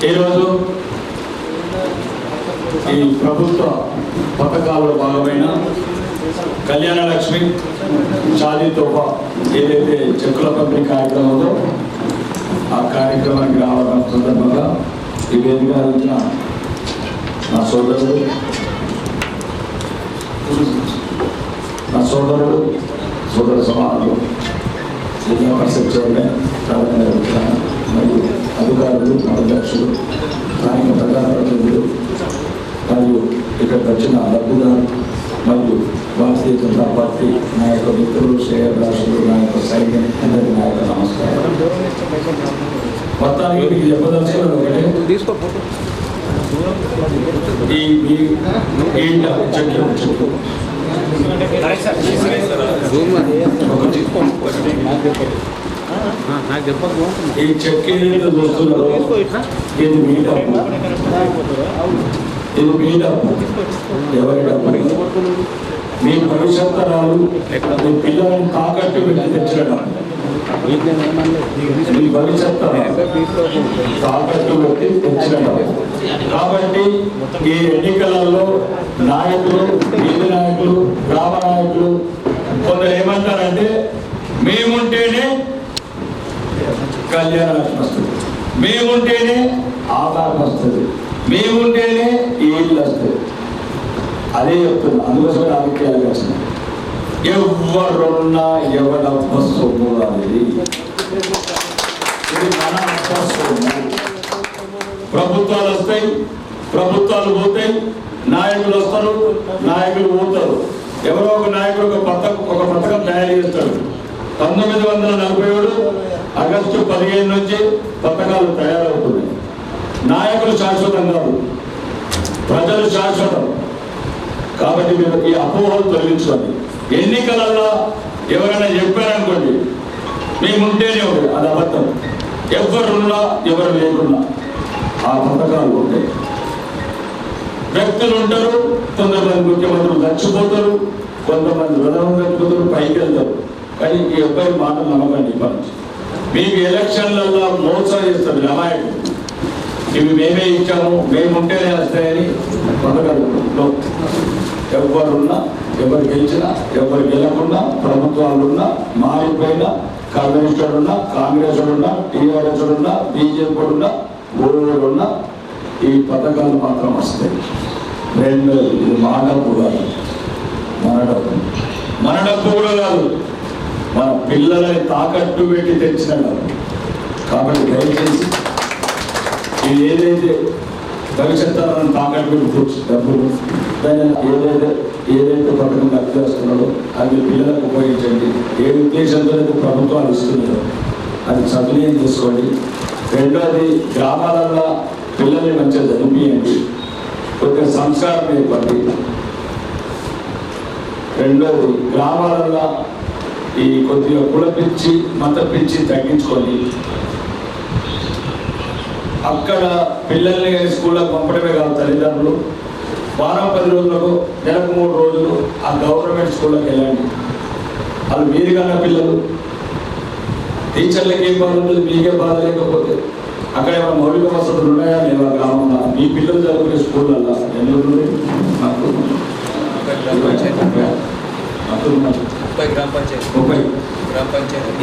ఈరోజు ఈ ప్రభుత్వ పథకాల్లో భాగమైన కళ్యాణ లక్ష్మి షాదీ తోఫా ఏదైతే చెక్కుల పంపిణీ కార్యక్రమం ఉందో ఆ కార్యక్రమానికి రావడం సందర్భంగా ఈ వేదిక వచ్చిన నా సోదరుడు సోదర సమానులు జిల్లా పరిషత్ చైర్మన్ మరియు అధికారులు అధ్యక్షులు స్థానిక ప్రజాప్రతినిధులు మరియు ఇక్కడికి వచ్చిన లబ్ధిదారు మరియు భారతీయ జనతా పార్టీ నాయక మిత్రులు శ్రేయర్ రాష్ట్రులు నాయక సైన్యం అందరి నాయక నమస్కారం. మొత్తానికి మీకు చెప్పదలుచుకున్నది ఒకటే, ఈ చెక్ ఏదైతే చూస్తున్నారో ఇది మీ డబ్బు, ఇది మీ డబ్బు, ఎవరి డబ్బు? మీ భవిష్యత్ తరాలు మీ పిల్లలను తాకట్టు పెట్టి తెచ్చడం, మీ భవిష్యత్ తాకట్టు పెట్టి తెచ్చడం. కాబట్టి ఈ ఎన్నికలలో నాయకులు, వీధి నాయకులు, గ్రామ నాయకులు కొందరు ఏమంటారంటే మేముంటేనే కళ్యాణ లక్ష్మి వస్తుంది, మేముంటేనే ఆధారం వస్తుంది, మేముంటేనే ఇల్లు వస్తుంది. అదే చెప్తున్నా, అందుకోసమే రాజకీయాలు వచ్చినాయి. ఎవరున్నా ఎవడబ్బ సొమ్ము అనేది ఇది మన అబ్బ సొమ్ము. ప్రభుత్వాలు వస్తాయి, ప్రభుత్వాలు పోతాయి, నాయకులు వస్తారు, నాయకులు పోతారు. ఎవరో ఒక నాయకుడు ఒక పథకం తయారు చేస్తాడు. 1947 ఆగస్టు 15 నుంచి పథకాలు తయారవుతున్నాయి. నాయకులు శాశ్వతం కాదు, ప్రజలు శాశ్వతం. కాబట్టి మీరు ఈ అపోహలు తొలగించుకోండి. ఎన్నికలలో ఎవరైనా చెప్పారనుకోండి మేముంటేనే ఉంది, అది అబద్ధం. ఎవరున్నా ఎవరు లేకున్నా ఆ పథకాలు ఉంటాయి. వ్యక్తులు ఉంటారు, కొంతమంది ముఖ్యమంత్రులు చచ్చిపోతారు, కొంతమంది విధానం చచ్చిపోతారు, పైకి వెళ్తారు. కానీ ఈ ఎవ్వరి మాటలు నమ్మకండి. ఇవ్వచ్చు మీకు ఎలక్షన్లలో మోసం చేస్తారు అమాయకులు. ఇవి మేమే ఇచ్చాము, మేముంటేనే వస్తాయని పథకాలు. ఎవరున్నా, ఎవరు గెలిచినా, ఎవరు గెలకున్నా, ప్రభుత్వాలున్నా, మారిపోయినా, కమ్యూనిస్టులున్నా, కాంగ్రెస్ ఉన్నా, టీఆర్ఎస్ ఉన్నా, బీజేపీ ఉన్నా, ఊళ్ళున్నా ఈ పథకాలు మాత్రం వస్తాయి. రెండు, ఇది మా డబ్బు కాదు, మన డబ్బు. మన డబ్బు కూడా కాదు, మన పిల్లలని తాకట్టు పెట్టి తెచ్చిన డబ్బు. కాబట్టి దయచేసి ఇది ఏదైతే భవిష్యత్ తరాలను తాకట్టు పెట్టి డబ్బులు దాన్ని ఏదైతే పథకం ఖర్చు చేస్తున్నారో అది పిల్లలకు ఉపయోగించండి. ఏ ఉద్దేశంతో అయితే ప్రభుత్వాలు ఇస్తున్నారో అది సద్వినియోగం చేసుకోండి. రెండోది, గ్రామాలలో పిల్లల్ని మంచిగా చదివించండి, కొద్దిగా సంస్కారం నేర్పండి. రెండోది, గ్రామాలలో ఈ కొద్దిగా కుల పిచ్చి, మత పిచ్చి తగ్గించుకొని అక్కడ పిల్లల్ని స్కూల్లో పంపడమే కాదు, తల్లిదండ్రులు వారం 10 రోజులకు, నెలకు 3 రోజులు ఆ గవర్నమెంట్ స్కూళ్ళకి వెళ్ళండి. వాళ్ళు మీరు కన్నా పిల్లలు, టీచర్లకి ఏం బాధ ఉంటుంది, మీకే బాధ లేకపోతే అక్కడ ఏమైనా మౌలిక వసతులు ఉన్నాయా లేవా? గ్రామంలో మీ పిల్లలు చదువుకునే స్కూళ్ళల్లో ఎన్ని ఉన్నాయి? 30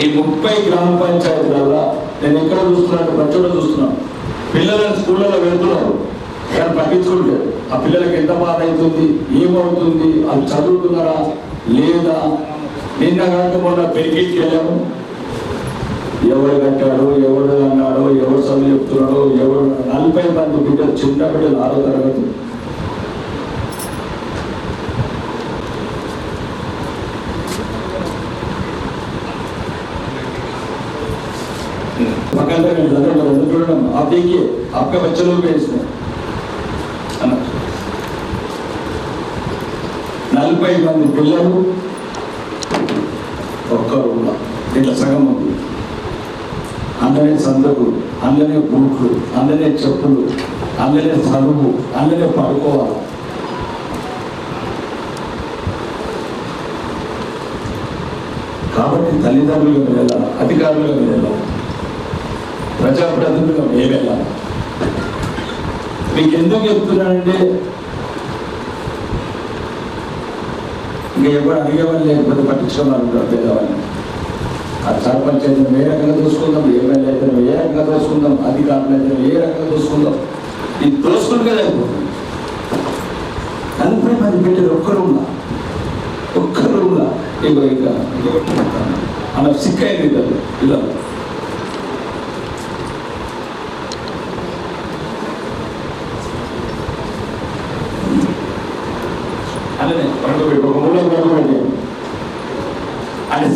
ఈ 30 గ్రామ పంచాయతీలలో నేను ఎక్కడ చూస్తున్నాను, ప్రచురణ చూస్తున్నాను. పిల్లలను స్కూళ్ళలో వెళ్తున్నారు, కానీ పట్టించుకుంటే ఆ పిల్లలకి ఎంత బాధ అవుతుంది, ఏమవుతుంది, అది చదువుతున్నారా లేదా? నిన్న కాక మొన్న పెరిగికి వెళ్ళాము. ఎవరు కట్టాడు, ఎవరు అన్నాడు, ఎవరు చదువు చెప్తున్నాడు, ఎవరు 40 మంది బిడ్డలు, చిన్న బిడ్డలు 6వ తరగతి. आप देखिए आपका बच्चे लोग भी इसमें 40 మంది పిల్లలు ఒక్కరు ఇట్లా సగం ఉంది. అందులోనే సందకులు, అందులోనే బూట్లు, అందులోనే చెప్పులు, అందులోనే చదువు, అందులోనే పడుకోవాలి. కాబట్టి తల్లిదండ్రులుగా మీరు వెళ్ళాలి, అధికారులుగా మీరు వెళ్ళాలి. ప్రజాప్రతినిధులు ఏమేలా మీకు ఎందుకు చెప్తున్నానంటే ఇంకా ఎవరు అడిగేవాళ్ళు లేకపోతే పట్టించుకోవాలి పేదవాళ్ళని. ఆ సర్పంచ్ అయితే ఏ రకంగా చూసుకుందాం, ఎమ్మెల్యే అయితే ఏ రకంగా చూసుకుందాం, అధికారులు అయితే ఏ రకంగా చూసుకుందాం, ఇది దోసుకుంటే అయిపోతుంది. నలభై మంది పెట్టారు ఒక్కరు ఉన్నా ఇగో ఇంకా అలా సిక్కైంది ఇలా అలానే ఒక మూలం పెట్టండి అని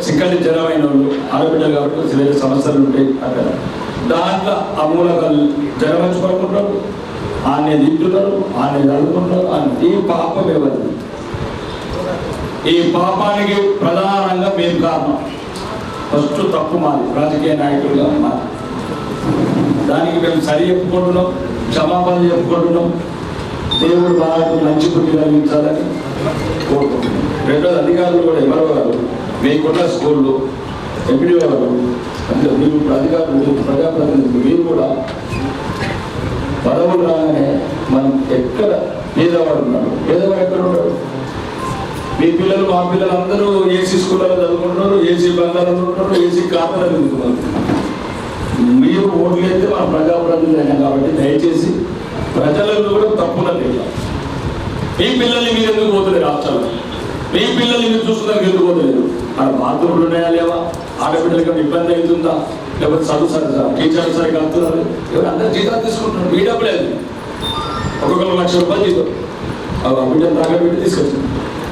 సిక్కని జనమైన వాళ్ళు ఆడబిడ్డలు కాబట్టి వేరే సమస్యలు ఉంటాయి అక్కడ. దాంట్లో ఆ మూలకాలు జనం వచ్చి పడుకుంటారు, ఆయన తింటున్నారు, ఆయన చదువుకుంటారు. ఈ పాపం ఎవరు? ఈ పాపానికి ప్రధానంగా మేము కారణం. ఫస్ట్ తప్పు మాది, రాజకీయ నాయకులుగా మాది. దానికి మేము సరి చెప్పుకుంటున్నాం, క్షమాపణ చెప్పుకుంటున్నాం. దేవుడు బాగా మంచి బుద్ధి కలిగించాలని కోరుకుంటున్నాం. రెండోది అధికారులు కూడా ఎవరో గారు మీకున్న స్కూళ్ళు ఎంపీడీ గారు అంటే మీరు అధికారులు ప్రజాప్రతినిధులు మీరు కూడా పదవులు రాగానే మనం ఎక్కడ పేదవాడు ఉన్నాడు, పేదవాడు ఎక్కడ ఉన్నాడు? మీ పిల్లలు మా పిల్లలు అందరూ ఏసీ స్కూళ్ళలో చదువుకుంటున్నారు, ఏసీ బంగాళాలు ఉంటున్నారు, ఏసీ కార్లలో చదువుతున్నారు. మీరు ఓట్లు అయితే మన ప్రజాప్రతినిధులు అయినా కాబట్టి దయచేసి ప్రజలలో కూడా తప్పున్నది. మీ పిల్లల్ని మీరు ఎందుకు పోతున్నారు రాష్ట్రాలు? మీ పిల్లల్ని మీరు చూస్తున్నారు ఎందుకు పోతలేదు? ఆడ బాత్రూమ్లు ఉన్నాయా లేవా? ఆడబిడ్డలకి ఇబ్బంది అవుతుందా? లేకపోతే చదువు సరిగా టీచర్లు సరిగా అవుతున్నారు? ఎవరు అందరూ జీతాలు తీసుకుంటున్నారు, మీ డబ్బులేదు. ఒక్కొక్కరు ₹1,00,000 జీతం. ఆ బిడ్డను తాగబెట్టి తీసుకొచ్చాను,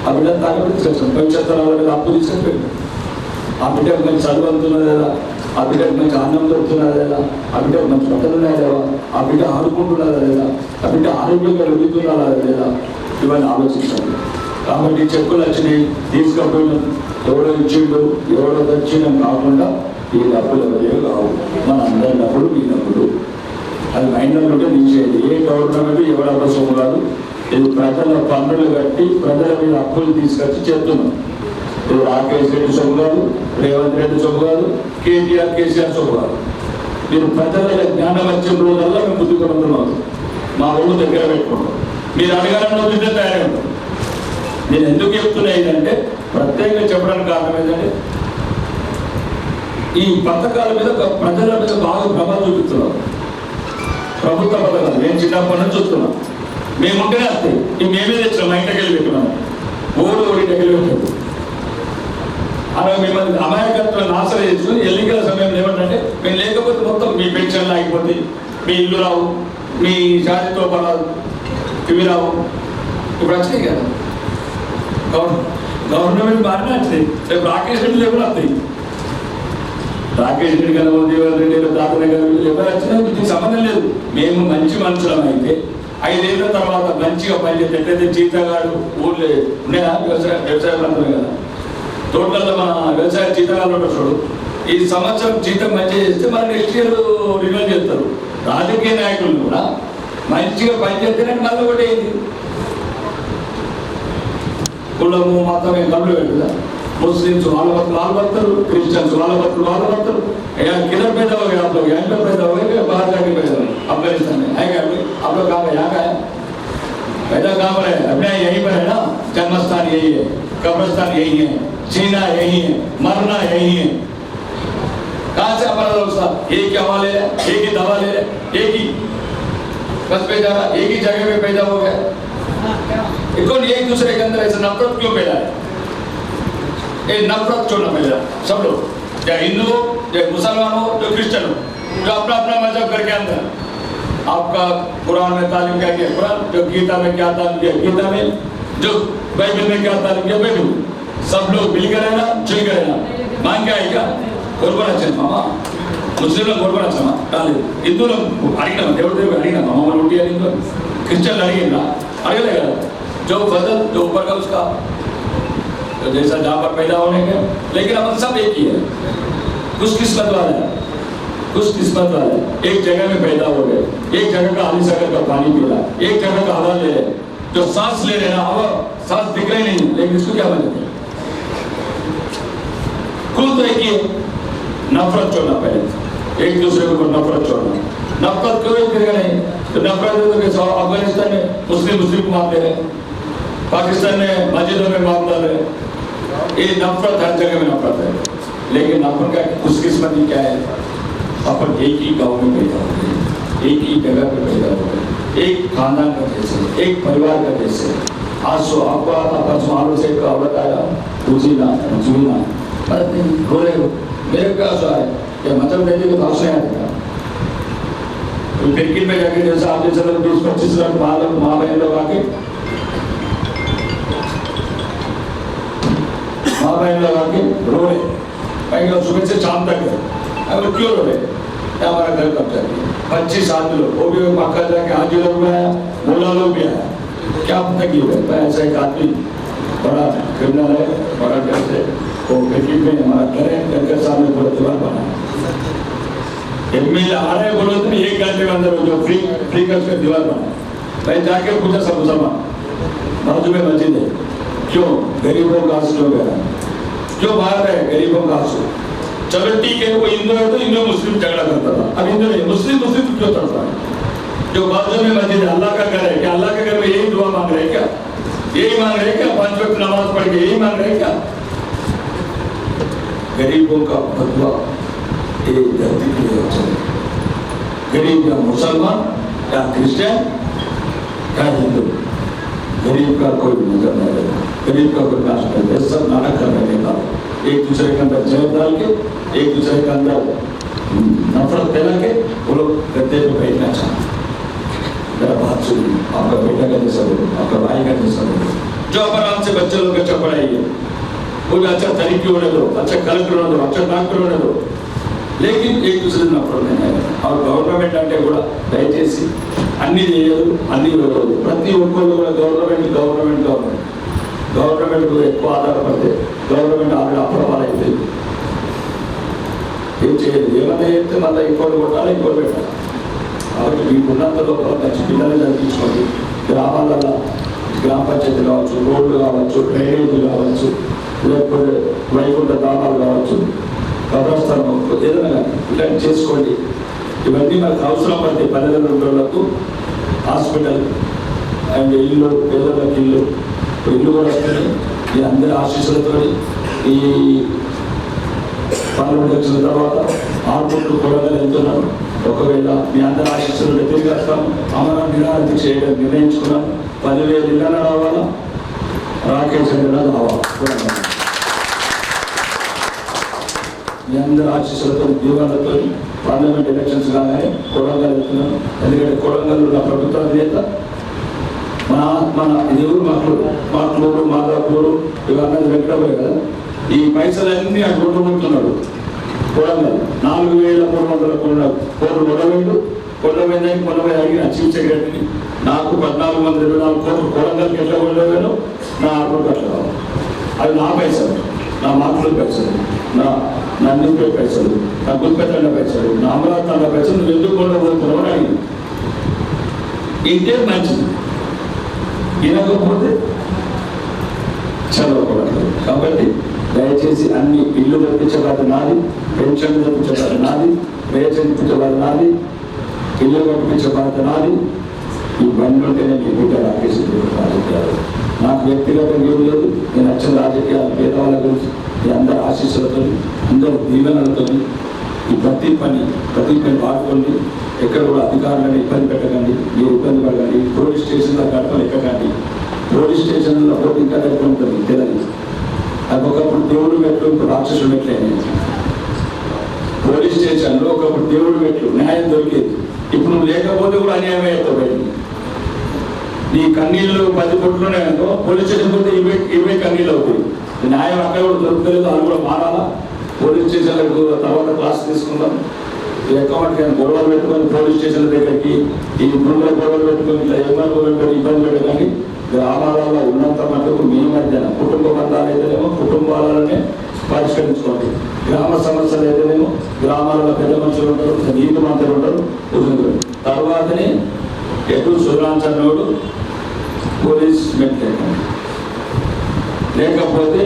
ఆ బిడ్డను తాగబెట్టి తీసుకొచ్చాను. భవిష్యత్తు రావాలి అప్పు తీసుకొని ఆ బిడ్డకు మంచి చదువు అందుతున్నది లేదా? ఆ బిడ్డకు మంచి అన్నం దొరుకుతున్నదా లేదా? ఆ బిడ్డకు మంచి బట్టలు ఉన్నాయా లేవా? ఆ బిడ్డ ఆడుకుంటున్నదా లేదా? ఆ బిడ్డ ఆరోగ్యంగా వెలుగుతున్నదా లేదా? ఇవన్నీ ఆలోచించాలి. కాబట్టి చెక్కులు వచ్చినాయి తీసుకపోయినాం, ఎవడో ఇచ్చిండు ఎవడో తెచ్చినాం కాకుండా ఈ డబ్బులు ఎవరే కావు, మన అందరి డబ్బులు ఈ డబ్బులు. అది మైండ్లో ఉంటే తీసేయండి. ఏ గవర్నమెంట్ ఎవడెవరో సొమ్ము కాదు. ఇది ప్రజల పన్నులు కట్టి ప్రజల మీద అప్పులు తీసుకొచ్చి చేస్తున్నాం. ఇది రాకేష్ రెడ్డి సొమ్ము కాదు, రేవంత్ రెడ్డి సొమ్ము కాదు, కేసీఆర్ సొమ్ము కాదు. మీరు ప్రజల జ్ఞానం వచ్చిన రోజుల్లో మేము ముందుకు వెళ్తున్నాం. మా ఊళ్ళు దగ్గర పెట్టుకుంటాం. మీరు అడగాలని వదిలితే తయారై ఉంటాం. నేను ఎందుకు చెప్తున్నా ఏంటంటే ప్రత్యేకంగా చెప్పడానికి కారణం ఏంటంటే ఈ పథకాల మీద ప్రజల మీద బాగా ప్రభావం చూపిస్తున్నాం. ప్రభుత్వ పథకాలు నేను చిన్నప్పటి నుంచి చూస్తున్నాం. మేముంటేనే వస్తాయి. ఇవి మేమే తెచ్చినాం, మా ఇంటికి వెళ్ళి పెట్టుకున్నాం. ఓడి దగ్గర పెట్టారు. అలా మిమ్మల్ని అమాయకత్వం నాశనం చేసుకుని ఎన్నికల సమయం ఏమంటే మేము లేకపోతే మొత్తం మీ పెన్షన్లు ఆగిపోతాయి, మీ ఇల్లు రావు, మీ జాతితో పడాలి, ఇవి రావు. ఇప్పుడు వచ్చినాయి కదా గవర్నమెంట్ బాగానే వచ్చినాయి. రేపు రాకేష్ రెడ్డి ఎవరు వస్తాయి? రాకేష్ రెడ్డి గారు, దేవర్ రెడ్డి, దాతయ్య గారు ఎవరు వచ్చినా దీనికి సంబంధం లేదు. మేము మంచి మనుషులం అయితే 5 ఏళ్ళ తర్వాత మంచిగా పనిచేస్తే ఎట్లయితే జీతగాడు ఊళ్ళో ఉన్నాయా వ్యవసాయ ప్రాంతం కదా, తోటలలో మన వ్యవసాయ జీతగాళ్ళు ఉంటారు చూడు. ఈ సంవత్సరం జీతం మంచిగా చేస్తే మరి నెక్స్ట్ ఇయర్ రిన్యూవల్ చేస్తారు. రాజకీయ నాయకులు కూడా మంచిగా పనిచేస్తేనే మళ్ళీ ఒకటి అయింది. కులము మతమే కళ్ళు పెట్టుదా. मुस्लिम्स वाले बर्तन क्रिश्चियंस वाले बर्तन किधर पैदा हो गए आप लोग? यहाँ पे पैदा हो गए, बाहर जाके पैदा हो अफगानिस्तान में है क्या? आप लोग कहाँ यहाँ का है? पैदा कहाँ पर है? अपने यहीं पर है ना, जन्मस्थान यही है, कब्रिस्तान यही है, जीना यही है, मरना यही है। कहाँ से हमारा लोग साहब एक ही हवाले है, एक ही दवा ले रहे, एक ही बस पे जा रहा, एक ही जगह पे पैदा हो गया। कौन एक दूसरे के अंदर ऐसा नफरत क्यों पैदा है? ये नफरत क्यों न पैदा? सब लोग चाहे हिंदू हो, चाहे मुसलमान हो, चाहे क्रिश्चियन हो, जो अपना अपना मजहब करके अंदर आपका कुरान में तालीम क्या किया कुरान, जो गीता में क्या तालीम किया गीता में, जो बाइबल में क्या तालीम किया बाइबल। सब लोग मिलकर रहना, जुलकर रहना। मान क्या है क्या? गोरबराचन मामा मुस्लिम लोग गोरबराचन डाले, हिंदू लोग अड़िना देव देव अड़िना मामा रोटी अड़िना, क्रिश्चियन अड़िना अड़ेगा जो बदल जो ऊपर का उसका तो जैसा जहाँ पर पैदा होने के, लेकिन हम सब एक ही है। कुछ किस्मत वाले हैं, कुछ किस्मत वाले एक जगह में पैदा हो गए, एक जगह का आली सागर का पानी पी रहा, एक जगह का हवा ले रहे, जो सांस ले रहे ना हवा सांस दिख रही नहीं, लेकिन इसको क्या बोलते हैं? कुल तो एक ही है, नफरत छोड़ना पहले। एक दूसरे को नफरत छोड़ना। नफरत क्यों करेगा नहीं? तो नफरत अफगानिस्तान में मुस्लिम को मार दे रहे, पाकिस्तान में मस्जिदों में मार डाल रहे। ये नफरत हर जगह में नफरत है। लेकिन अपन का खुशकिस्मती क्या है? अपन एक ही गाँव में पैदा हो गए, एक ही जगह पे पैदा हो गए, एक खानदान का जैसे, एक परिवार का जैसे। आज सो आपको परसों से एक औरत आया, पूछीना जुईना रो रहे हो, मेरे क्या सो है क्या मतलब देने को भाषण आया था। क्रिकेट में जाके जैसे आप जैसे लोग 20-25 लाख माँ बहन लोग आके रो रहे, सुबह से शाम तक है। अगर क्यों रो रहे? हमारा घर कब जाएगा? 25 आदमी लोग, वो भी मक्का जाके हाजी लोग भी आया, मोला लोग भी आया। क्या पता क्यों है? मैं ऐसा एक आदमी बड़ा क्रिमिनल है, बड़ा घर से वो क्रिकेट में हमारा घर है, घर के सामने पूरा दीवार बना है। एमएलए आ रहे बोलो तो 1 घंटे के अंदर जो फ्री कर दीवार बना। मैं जाके पूछा सब मुसलमान, बाजू में मस्जिद है, क्यों गरीबों का आंसू क्यों गया? क्यों मार रहे गरीबों का आंसू? चलो ठीक है, वो हिंदू है तो हिंदू मुस्लिम झगड़ा करता था, अब हिंदू नहीं मुस्लिम क्यों करता है? जो बाजू में मस्जिद है, अल्लाह का घर है, क्या अल्लाह के घर में यही दुआ मांग रहे हैं क्या? यही मांग रहे हैं क्या? 5 वक्त नमाज पढ़ के यही मांग रहे हैं क्या? गरीबों का फतवा एक धरती के लिए अच्छा है। गरीब या मुसलमान या क्रिश्चियन या हिंदू, गरीब का कोई नजर नहीं रहता, गरीब का कोई नाश नहीं रहता। सब नाटक करने देता, एक दूसरे के अंदर जहर डाल के, एक दूसरे के अंदर नफरत फैला के वो लोग गद्दे पे बैठना चाहते। मेरा बात सुनिए, आपका बेटा का जैसा बोलो, आपका भाई का जैसा बोलो, जो आराम से बच्चे लोग अच्छा पढ़ाइए, वो भी अच्छा तरीके होने दो, अच्छा कलेक्टर होने दो, अच्छा डॉक्टर होने दो, लेकिन एक दूसरे नफरत नहीं है। और गवर्नमेंट అంటే కూడా దయచేసి అన్ని చేయదు, అన్ని ఇవ్వదు, ప్రతి ఒక్కరు కూడా గవర్నమెంట్ ఎక్కువ ఆధారపడితే గవర్నమెంట్ ఆల్రెడీ అప్రూవల్ అయిపోయింది, ఏం చేయదు. ఏమన్నా చెప్తే మళ్ళీ ఇంకోటి కొట్టాలి, ఇంకోటి పెట్టాలి. కాబట్టి మీకు ఉన్నంతలో మంచి పిల్లలు చదివించుకోండి. గ్రామాలలో గ్రామ పంచాయతీ కావచ్చు, రోడ్లు కావచ్చు, డ్రైనేజీలు కావచ్చు, లేకపోతే వైకుంఠ ధామాలు కావచ్చు, కబ్రస్థానం ఏదైనా ఇలాంటి చేసుకోండి. ఇవన్నీ మనకు అవసరం పడితే పల్లెల ఉండేళ్లకు హాస్పిటల్ అండ్ ఇల్లు, పేదలకు ఇల్లు కూడా వస్తుంది. ఈ అందరి ఆశీస్సులతో ఈ పార్లమెంట్ వచ్చిన తర్వాత ఆర్పుట్లు కూడా వెళ్తున్నాను. ఒకవేళ మీ అందరి ఆశీస్సులు తిరిగి వస్తాం. అమర నిరాహార చేయడం నిర్ణయించుకున్నాం. 10,000 ఇళ్ళన రావాలా, రాకేష్ రావాలా. మీ అందరి ఆశీస్సులతో దీవాలతో పార్లమెంట్ ఎలక్షన్స్ కాగానే కొడంగల్ వెళ్తున్నాను. ఎందుకంటే కొడంగల్ ఉన్న ప్రభుత్వ అధినేత మన ఇది ఊరు మాట్లూరు, మాదాపూరు ఇవన్నీ వెంకటపోయి కదా. ఈ పైసలన్నీ అటు కొట్టుకుంటున్నాడు. కొడంగల్ 4,300 కోట్లు కొట్టవేందని కొనవై అడిగిన చీఫ్ సెక్రటరీని. నాకు 1,424 కోట్లు కొడంగల్కి ఎట్లా కొనలేను, నా అకౌంట్ అట్లా కావాలి. అవి నా పైసలు, నా మాటలు పైసలు, నా నందిపై పైసలు, నా గుల్పేట పైసలు, నా అమరావతి పైసలు, నువ్వు ఎందుకు కొనబోతున్నావు అని అడిగింది. ఇంటే మంచిది, వినకపోతే చదవకూడదు. కాబట్టి దయచేసి అన్ని ఇల్లు కట్టించబడి నాది, పెన్షన్ కట్టించబడి నాది, రేషన్ ఇప్పించబడి నాది, ఇల్లు కట్టించబడి నాది. ఇవన్నీ ఉంటేనే మీ బిడ్డ రాకేష్ రాజకీయాలు. నాకు వ్యక్తిగతంగా ఏం లేదు. నేను నచ్చిన రాజకీయాలు పేదవాళ్ళ గురించి మీ అందరి ఆశీస్సులతో, అందరి దీవెనలతో ఈ ప్రతి పని వాడుకోండి. ఎక్కడ కూడా అధికారులను ఇబ్బంది పెట్టకండి, మీరు ఇబ్బంది పడకండి. పోలీస్ స్టేషన్లో గడపలు ఎక్కకండి. పోలీస్ స్టేషన్లో పోటీ ఇంకా ఎక్కడ ఉంటుంది తెలియదు. అది ఒకప్పుడు దేవుడు మెట్లు, ఇప్పుడు రాక్షసుడు మెట్లు అయినాయి. పోలీస్ స్టేషన్లో ఒకప్పుడు దేవుడు మెట్లు, న్యాయం దొరికేది. ఇప్పుడు నువ్వు లేకపోతే కూడా అన్యాయమే అవుతావు. బయట నీ కన్నీళ్ళు 10 కోట్లునే అనుకో, పోలీస్ స్టేషన్ పోతే 20 కన్నీళ్ళు అవుతాయి. న్యాయం అక్కడ కూడా దొరుకుతలేదు, అది కూడా మారాలా. పోలీస్ స్టేషన్లకు తర్వాత క్లాస్ తీసుకుందాం. ఎక్కడికి గొడవలు పెట్టుకొని పోలీస్ స్టేషన్ల దగ్గరికి ఈ గుండె గొడవలు పెట్టుకొని ఇట్లా ఎంఆర్ఓ పెట్టుకొని ఇబ్బంది పెట్టగానే గ్రామాలలో ఉన్నంత మటుకు మీ మధ్యన కుటుంబ బంధాలు అయితేనేమో కుటుంబాలనే పరిష్కరించుకోండి. గ్రామ సమస్యలు అయితేనేమో గ్రామాలలో పెద్ద మనుషులు ఉంటారు, నీతి మంత్రులు ఉంటారు, తర్వాతనే ఎటు సురాంచనోడు పోలీస్ మెట్లు లేకపోతే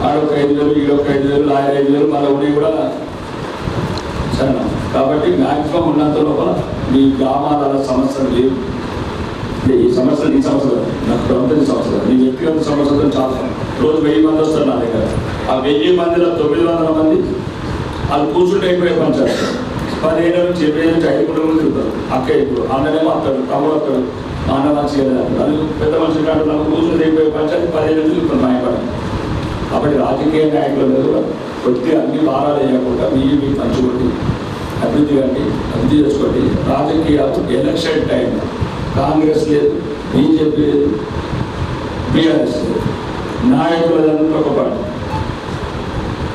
ఆడొక 5,000, ఈడొక 5,000, 5,000 మళ్ళీ కూడా సరేనా. కాబట్టి మ్యాక్సిమం ఉన్నంత లోపల మీ గ్రామాల సమస్యలు లేవు. ఈ సమస్యలు నాకు ప్రభుత్వ సమస్యలు, నీ వ్యక్తిగత సమస్యలతో చాలా రోజు 1000 మంది వస్తారు నా దగ్గర. ఆ 1000 మందిలో 900 మంది వాళ్ళు కూర్చుంటే అయిపోయే పంచారు. 15 నుంచి 20 నుంచి 5 కుటుంబాలు తిరుగుతారు. అక్క ఇప్పుడు అన్ననేమో అత్తాడు, తమ్ముడు వస్తాడు, నాన్న మంచిగా అది పెద్ద మనుషులు కాదు, నాకు కూర్చుంటే అయిపోయే పంచాయతీ 15 నుంచి తిరుగుతారు మాయపడి. కాబట్టి రాజకీయ నాయకుల మీద కొద్దిగా అన్ని భారాలు వేయకుండా మీ పంచుకోండి, అభివృద్ధి చేసుకోండి. రాజకీయాలు ఎలక్షన్ టైం కాంగ్రెస్ లేదు, బీజేపీ లేదు, బీఆర్ఎస్ లేదు. నాయకులంతా ఒక పాటు,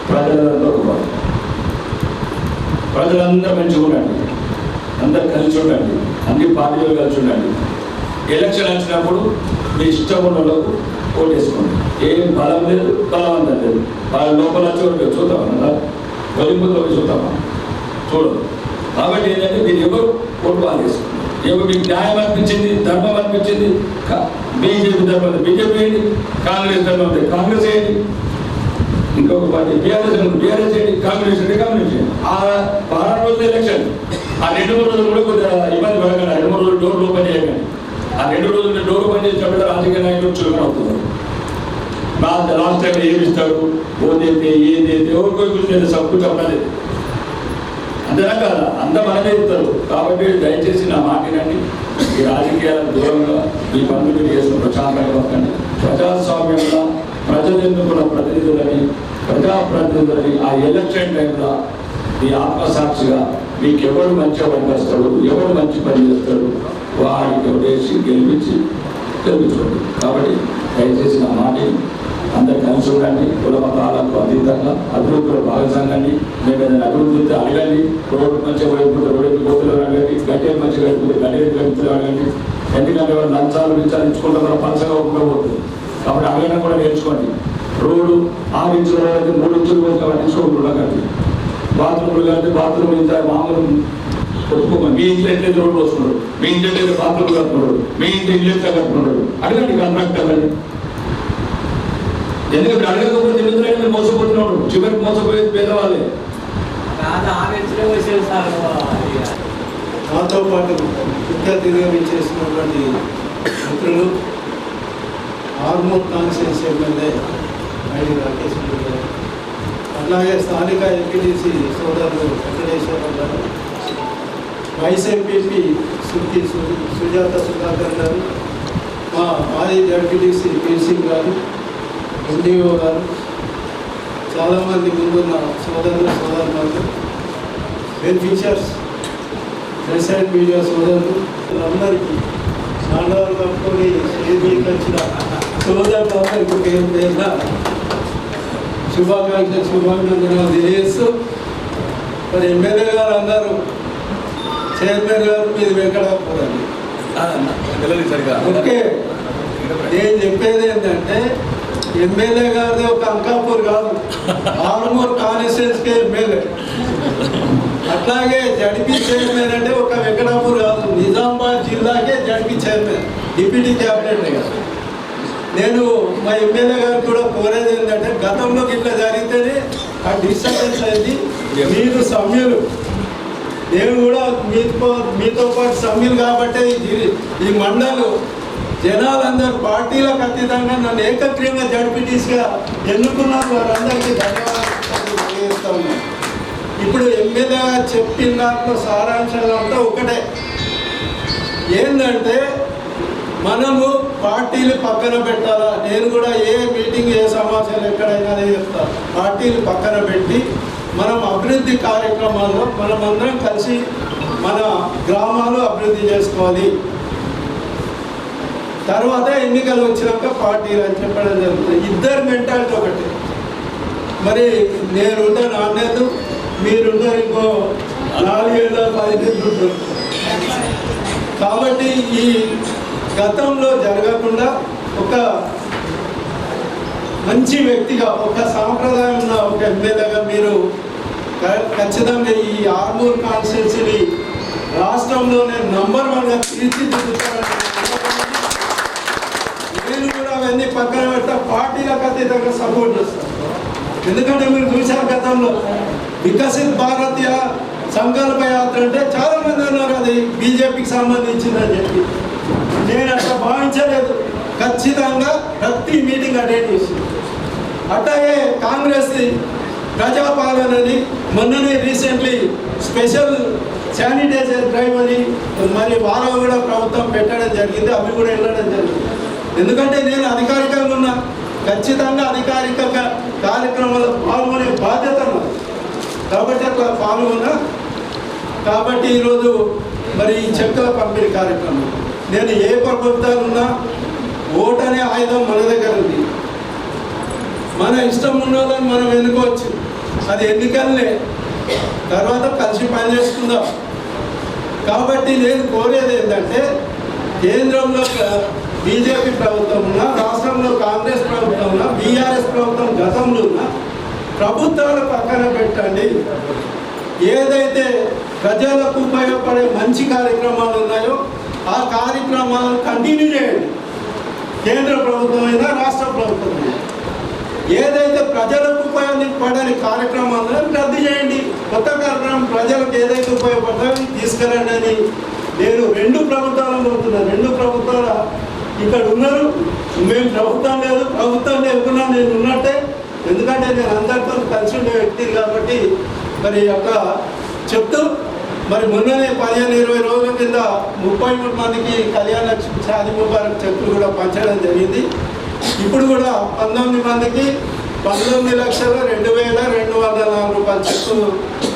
ప్రజలంతా ఒక పాటు. ప్రజలందరూ మంచిగా ఉండండి, అందరు కలిసి ఉండండి, అన్ని పార్టీలు కలిసి ఉండండి. ఎలక్షన్ వచ్చినప్పుడు మీ ఇష్టం ఉన్న వాళ్ళకు ఓటేసుకోండి. ఏం బలం లేదు, బలవంతం లేదు. వాళ్ళ లోపల వచ్చి చూద్దామన్నా, గొలింపుతో చూద్దామా, చూడదు. కాబట్టి ఏంటంటే మీరు ఎవరు ఓటు వాళ్ళు వేసుకోండి. ఎవరు మీకు న్యాయం అనిపించింది, ధర్మం అనిపించింది, బీజేపీ ధర్మం, బీజేపీ ఏంటి, కాంగ్రెస్ ధర్మం, కాంగ్రెస్ ఏంటి, ఇంకొక పార్టీ బీఆర్ఎస్ ఏంటి, కాంగ్రెస్ అంటే కాంగ్రెస్ ఏంటి. ఆ 12 రోజులు ఎలక్షన్, ఆ 2-3 రోజులు కూడా కొద్దిగా ఇబ్బంది పడకండి. 2-3 రోజులు డోర్లు ఓపెన్ చేయకండి. ఆ 2 రోజులు డోర్ ఓపెన్ చేసినప్పుడు రాజకీయ నాయకులు చులకన అవుతున్నారు. లాస్ట్ టైం ఏమి ఇస్తాడు, ఓదైతే ఏదైతే ఎవరికొచ్చి సబ్బు చెప్పలేదు, అంతేనా కదా, అంత మనమే ఇస్తారు. కాబట్టి దయచేసి నా మాటినండి, ఈ రాజకీయాలకు దూరంగా ఈ పనులు మీరు చేసుకుని ప్రశాంతంగా వస్తుంది. ప్రజాస్వామ్యంలో ప్రజలు ఎన్నుకున్న ప్రజాప్రతినిధులని ఆ ఎలక్షన్ టైంలో మీ ఆత్మసాక్షిగా మీకు ఎవరు మంచిగా పనిచేస్తాడు, ఎవరు మంచి పని చేస్తాడు, వాడికి వేసి గెలిపించుకోండి. కాబట్టి దయచేసి నా మాటని అందరు కలిసి ఉండండి. కుల మతాలకు అతీతంగా అభివృద్ధిలో భాగస్వామ్యాన్ని మేము ఏదైనా అభివృద్ధి అడగండి. రోడ్డు మంచిగా వైపుతో రోడ్డు గోతులు అడగండి, గడ్డలు మంచిగా వైపుతో గడ్డలు గడిపులు అడగండి. ఎందుకంటే వాళ్ళు లంచాలు ఇచ్చుకుంటే మన పలసగా ఉండబోతుంది. కాబట్టి అడగడం కూడా నేర్చుకోండి. రోడ్డు 6 ఇంచుల 3 ఇంచులు పోతే పట్టించుకోకుండా బాత్రూమ్లు కంటే బాత్రూమ్ ఇంత మామూలు ఒప్పుకోమని. మీ ఇంట్లో ఎట్లయితే రోడ్డు వస్తున్నాడు, మీ ఇంట్లో అయితే బాత్రూమ్ కట్టుకున్నాడు, మీ ఇంట్లో ఇల్లు ఎట్లా కట్టుకున్నాడు అడగండి కాంట్రాక్టర్ అని. ఎందుకంటే అడగకపోతే ఎందుకంటే మోసపోతున్నాడు, చివరికి మోసపోయేది పేదవాళ్ళే. నాతో పాటు విద్యార్థిగా చేసినటువంటి మిత్రులు, Armoor constituency MLA ID Rakesh గారు, అట్లాగే స్థానిక ఎంపీటీసీ సోదరులు వెంకటేశ్వరరావు గారు, వైస్ ఎంపీపీ సుజాత సుధాకర్ గారు, మా మాజీ జడ్పీటీసీ పీసింగ్ గారు, ఎన్డీఓ గారు, చాలామంది ముందున్న సోదరులు, బెనిఫిషియర్స్, ప్రెస్ అండ్ మీడియా సోదరులు అందరికీ నాలుగు కప్పుకొని వచ్చిన సోదరులందరికీ పేరు పేరున శుభాకాంక్షలు తెలియజేస్తూ, మరి ఎమ్మెల్యే గారు అన్నారు, చైర్మన్ గారు మీది వెంకటాపురండి. ఓకే, నేను చెప్పేది ఏంటంటే ఎమ్మెల్యే గారిది ఒక అంకాపూర్ కాదు, ఆర్మూర్ కాన్స్టిట్యూన్సీకి ఎమ్మెల్యే. అట్లాగే జడ్పీ చైర్మన్ అంటే ఒక వెంకటాపూర్ కాదు, నిజామాబాద్ జిల్లాకే జడ్పీ చైర్మన్, డిప్యూటీ క్యాబినెట్ గారు. నేను మా ఎమ్మెల్యే గారు కూడా కోరేది ఏంటంటే గతంలో ఇట్లా జరిగితేనే ఆ డిస్టర్బెన్స్ అయింది. మీరు సభ్యులు, నేను కూడా మీతో పాటు సభ్యులు కాబట్టి ఈ మండలు జనాలందరూ పార్టీలకు అతీతంగా నన్ను ఏకగ్రీవంగా జడ్పీటీసీగా ఎన్నుకున్నారు. వారందరికీ ధన్యవాదాలు తెలియజేస్తా ఉన్నాను. ఇప్పుడు ఎమ్మెల్యే చెప్పిన దాంట్లో సారాంశాలు అంతా ఒకటే, ఏంటంటే మనము పార్టీలు పక్కన పెట్టాలా. నేను కూడా ఏ మీటింగ్ ఏ సమాచారం ఎక్కడైనా చెప్తాను, పార్టీలు పక్కన పెట్టి మనం అభివృద్ధి కార్యక్రమాల్లో మనమందరం కలిసి మన గ్రామాలు అభివృద్ధి చేసుకోవాలి. తర్వాత ఎన్నికలు వచ్చినాక పార్టీలు అని చెప్పడం జరుగుతుంది. ఇద్దరు మెంటాలిటీ ఒకటి. మరి నేనుంటే నాణ్యత, మీరుంటే ఇంకో 4 ఏళ్ళ 10 ఏళ్ళు. కాబట్టి ఈ గతంలో జరగకుండా ఒక మంచి వ్యక్తిగా, ఒక సాంప్రదాయం ఉన్న ఒక ఎమ్మెల్యేగా మీరు ఖచ్చితంగా ఈ ఆర్మూర్ కాన్స్టిట్యూన్సీని రాష్ట్రంలోనే నంబర్ 1గా తీర్చిదిద్దుతారని నేను కూడా అవన్నీ పక్కన పెట్టా పార్టీలకు అతీతంగా సపోర్ట్ చేస్తాను. ఎందుకంటే మీరు చూశారు గతంలో వికసిత్ భారత్ సంకల్ప యాత్ర అంటే చాలా మంది అన్నారు అది బీజేపీకి సంబంధించిందని చెప్పి. నేను అట్లా భావించలేదు. ఖచ్చితంగా ప్రతి మీటింగ్ అటెండ్ చేసి, అట్లాగే కాంగ్రెస్ ప్రజాపాలనని మొన్ననే రీసెంట్లీ స్పెషల్ శానిటైజర్ డ్రైవ్ అని మరి వారం కూడా ప్రభుత్వం పెట్టడం జరిగింది. అవి కూడా వెళ్ళడం జరిగింది. ఎందుకంటే నేను అధికారికంగా ఉన్నా, ఖచ్చితంగా అధికారిక కార్యక్రమాల్లో పాల్గొనే బాధ్యత ఉన్నది కాబట్టి అట్లా పాల్గొన్నా. కాబట్టి ఈరోజు మరి ఈ చెక్కుల పంపిణీ కార్యక్రమం నేను ఏ ప్రభుత్వాలు ఉన్నా ఓటు అనే ఆయుధం మన దగ్గర ఉంది. మన ఇష్టం ఉన్న వాళ్ళని మనం ఎన్నుకోవచ్చు. అది ఎన్నికలనే తర్వాత కలిసి పనిచేసుకుందాం. కాబట్టి నేను కోరేది ఏంటంటే కేంద్రంలో బీజేపీ ప్రభుత్వం ఉన్నా, రాష్ట్రంలో కాంగ్రెస్ ప్రభుత్వం ఉన్నా, బీఆర్ఎస్ ప్రభుత్వం గతంలో ఉన్నా ప్రభుత్వాల పక్కన పెట్టండి. ఏదైతే ప్రజలకు ఉపయోగపడే మంచి కార్యక్రమాలు ఉన్నాయో ఆ కార్యక్రమాలను కంటిన్యూ చేయండి. కేంద్ర ప్రభుత్వం అయినా రాష్ట్ర ప్రభుత్వం అయినా ఏదైతే ప్రజలకు ఉపయోగపడని కార్యక్రమాలను రద్దు చేయండి. కొత్త కార్యక్రమం ప్రజలకు ఏదైతే ఉపయోగపడతాయో తీసుకురండి అని నేను రెండు ప్రభుత్వాలను కోరుతున్నాను. రెండు ప్రభుత్వాల ఇక్కడ ఉన్నారు, మేము ప్రభుత్వం లేదు, ప్రభుత్వం లేకున్నా నేను ఉన్నట్టే. ఎందుకంటే నేను అందరితో కలిసి ఉండే వ్యక్తిని కాబట్టి మరి అక్కడ చెప్తూ మరి మొన్ననే 15-20 రోజుల కింద 33 మందికి కళ్యాణ లక్ష్మి షాదీ ముబారక్ చెక్కులు కూడా పంచడం జరిగింది. ఇప్పుడు కూడా 19 మందికి 19,02,204 రూపాయల చెక్కులు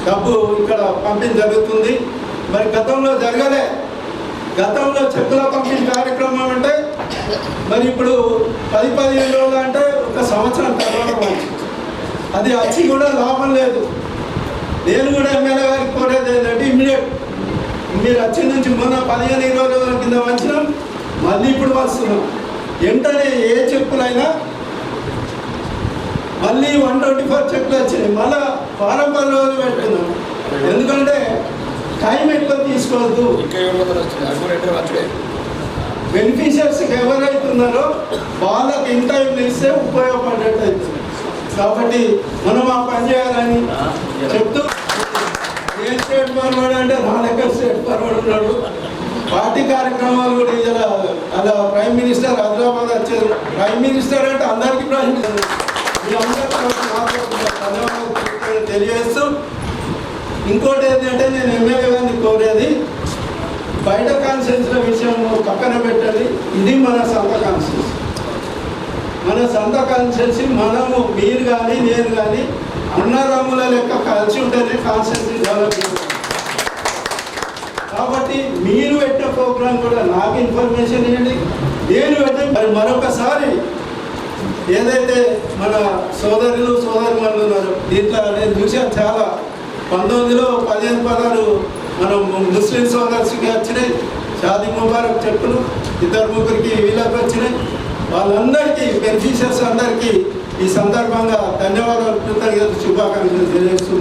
డబ్బు ఇక్కడ పంపిణీ జరుగుతుంది. మరి గతంలో జరగలే. గతంలో చెక్కుల పంపిణీ కార్యక్రమం అంటే మరి ఇప్పుడు 10-15 రోజులు అంటే ఒక సంవత్సరం తర్వాత అది వచ్చి కూడా లాభం లేదు. నేను కూడా ఎమ్మెల్యే గారికి కోరేది ఏంటంటే ఇమ్మీడియట్ మీరు వచ్చి నుంచి మొన్న 15-20 రోజుల కింద వచ్చినాం, మళ్ళీ ఇప్పుడు వస్తున్నాం. వెంటనే ఏ చెక్కులైనా మళ్ళీ 124 చెక్కులు వచ్చినాయి, మళ్ళీ 10 రోజులు పెట్టుకున్నాం. ఎందుకంటే టైం ఎక్కువ తీసుకోవద్దు. బెనిఫిషియర్స్కి ఎవరైతే ఉన్నారో వాళ్ళకి ఇన్ టైం ఇస్తే ఉపయోగపడేట్టు అవుతుంది. కాబట్టి మనం ఆ పని చేయాలని చెప్తూ, ఏ స్టేట్ ఫార్వర్డ్ అంటే నా దగ్గర స్టేట్ ఫార్వర్డ్ ఉన్నాడు. పార్టీ కార్యక్రమాలు కూడా ఇలా అలా ప్రైమ్ మినిస్టర్ హైదరాబాద్ వచ్చారు. ప్రైమ్ మినిస్టర్ అంటే అందరికీ ప్రైమ్ మినిస్టర్. మీ అందరికీ ధన్యవాదాలు తెలియజేస్తూ, ఇంకోటి ఏంటంటే నేను ఎమ్మెల్యే గారిని కోరేది బయట కాన్స్టిట్యూన్సీల విషయం పక్కన పెట్టండి. ఇది మన సొంత కాన్స్టిట్యూన్సీ. మన సొంత కాన్స్టిట్యూన్సీ మనము మీరు కానీ నేను కానీ అన్నదమ్ముల లెక్క కలిసి ఉంటేనే కాన్స్టిట్యూన్సీ డెవలప్ చేయాలి. కాబట్టి మీరు పెట్టే ప్రోగ్రాం కూడా నాకు ఇన్ఫర్మేషన్ ఇవ్వండి, నేను పెట్టే. మరి మరొకసారి ఏదైతే మన సోదరులు సోదరులు ఉన్నారు దీంట్లో నేను చూసాను చాలా 19లో 15-16 మనం ముస్లిం సోదరులకి వచ్చినాయి షాదీ ముబారక్ చెప్పులు, 2-3కి వీళ్ళకి వచ్చినాయి. వాళ్ళందరికీ బెనిఫిషియర్స్ అందరికీ ఈ సందర్భంగా ధన్యవాదాలు, కృతజ్ఞతలు, శుభాకాంక్షలు తెలియజేస్తూ